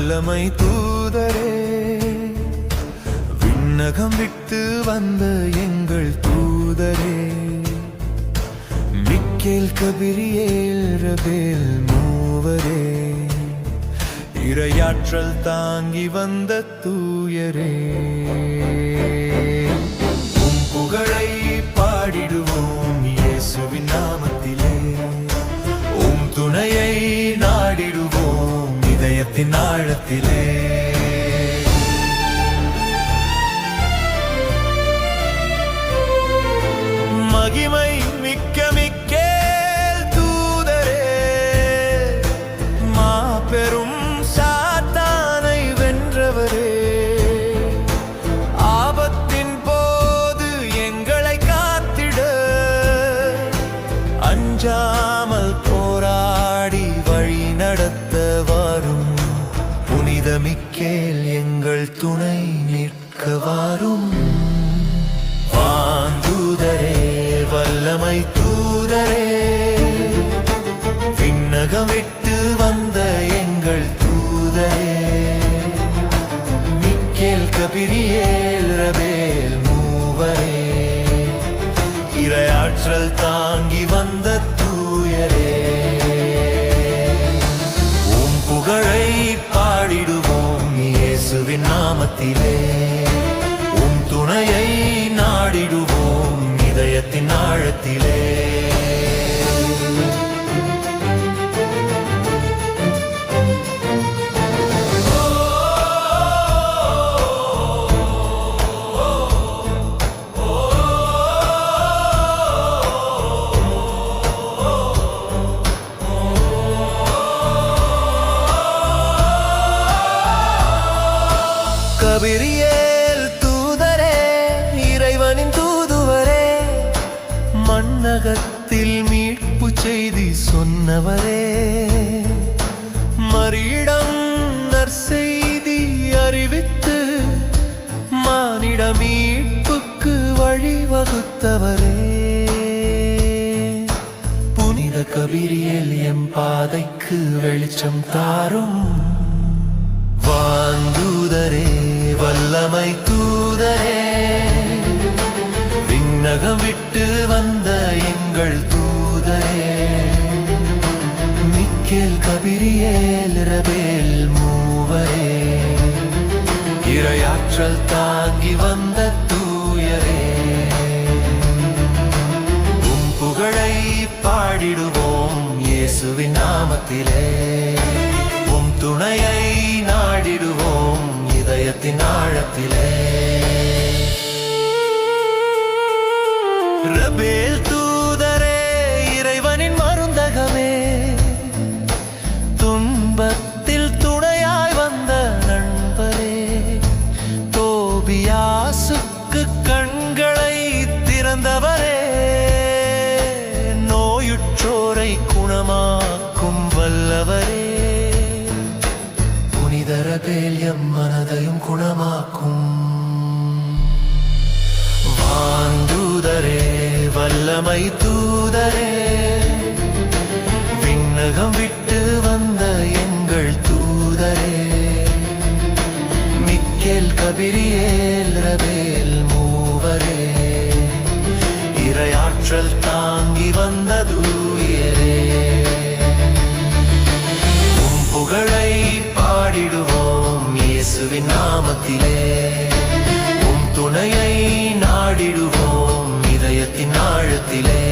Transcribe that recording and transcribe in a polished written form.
வல்லமை தூதரே, விண்ணகம் விட்டு வந்த எங்கள் தூதரே, மிக்கேல் கபிரியேல் ரபேல் மூவரே, இறையாற்றல் தாங்கி வந்த தூயரே, உம் புகழை பாடிடுவோம் இயேசுவின் நாமத்திலே, உம் துணையை நாடிடுவோம் இதயத்தின் ஆழத்திலே. மகிமை மிக்க மிக்கேல் தூதரே, மாபெரும் சாத்தானை வென்றவரே, ஆபத்தின் போது எங்களை காத்திட அஞ்சாமல் போராடி வழி நடத்த வாரும். புனித மிக்கேல் எங்கள் துணை நிற்க வாரும். வாந்தூதரே, வல்லமை தூதரே, விண்ணகம் விட்டு வந்த எங்கள் தூதரே, மிக்கேல் கபிரியேல் ரபேல் மூவரே, இறையாற்றல் தாங்கி வந்த தூயரே, உம் புகழை பாடிடுவோம் இயேசுவின் நாமத்திலே, உம் துணையை நாடிடுவோம் இதயத்தின் ஆழத்திலே. கபிரியேல் தூதரே, இறைவனின் தூதுவரே, மண்ணகத்தில் மீட்பு செய்தி சொன்னவரே, மரியிடம் நற்செய்தி அறிவித்து மானிட மீட்புக்கு வழிவகுத்தவரே, புனித கபிரியேல் எம் பாதைக்கு வெளிச்சம் தாரும். வாந்தூதரே, வல்லமை தூதரே, விண்ணகம் விட்டு வந்த எங்கள் தூதரே, மிக்கேல் கபிரியேல் ரபேல் மூவரே, இறையாற்றல் தாங்கி வந்த தூயரே, உம் புகழை பாடிடுவோம் இயேசுவின் நாமத்திலே, உம் துணையை நாடிடுவோம் இதயத்தின் ஆழத்திலே. ரபேல் தூதரே, இறைவனின் மருந்தகமே, துன்பத்தில் துணையாய் வந்த நண்பரே, தோபியாசுக்கு கண்களை திறந்தவரே, நோயுற்றோரை குணமாக்கும் வல்லவரே, புனித ரபேல் எம் மனதையும் குணமாக்கும். வாந்தூதரே, வல்லமை தூதரே, விண்ணகம் விட்டு வந்த எங்கள் தூதரே, மிக்கேல் கபிரியேல் ரபேல் மூவரே, இறையாற்றல் தாங்கி வந்த தூயரே, உம் புகழை பாடிடுவோம் இயேசுவின் நாமத்திலே, உம் துணையை நாடிடுவோம் இதயத்தின் ஆழத்திலே.